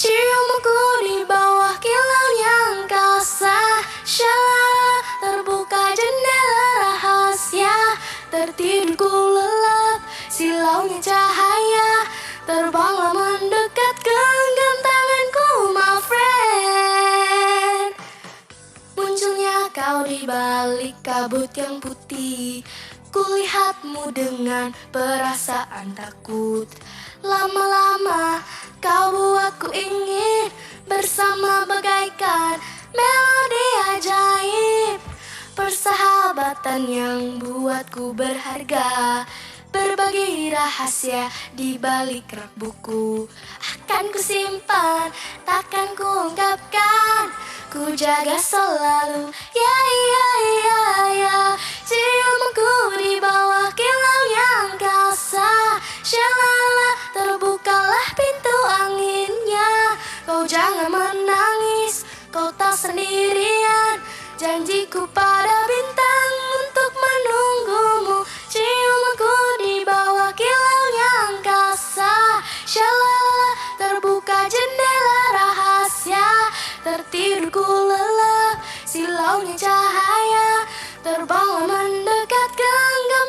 Ciumku di bawah kilaunya angkasa, shalala, terbuka jendela rahasia. Tertidurku lelap, silaunya cahaya, terbanglah mendekat, genggam tanganku, my friend. Munculnya kau di balik kabut yang putih, kulihatmu dengan perasaan takut. Lama-lama kau buatku ingin bersama bagaikan melodi ajaib. Persahabatan yang buatku berharga, berbagi rahasia di balik rak buku. Akan ku simpan, takkan ku ungkapkan, ku jaga selalu, ya ya ya ya. Ciumku di bawah kilaunya angkasa, shalala, terbukalah pintu anginnya. Kau jangan menangis, kau tak sendirian, janjiku pada bintang untuk menunggumu. Ciumku di bawah kilaunya angkasa, shalala, terbuka jendela rahasia. Tertidurku lelap, silaunya cahaya, terbanglah mendekat, genggam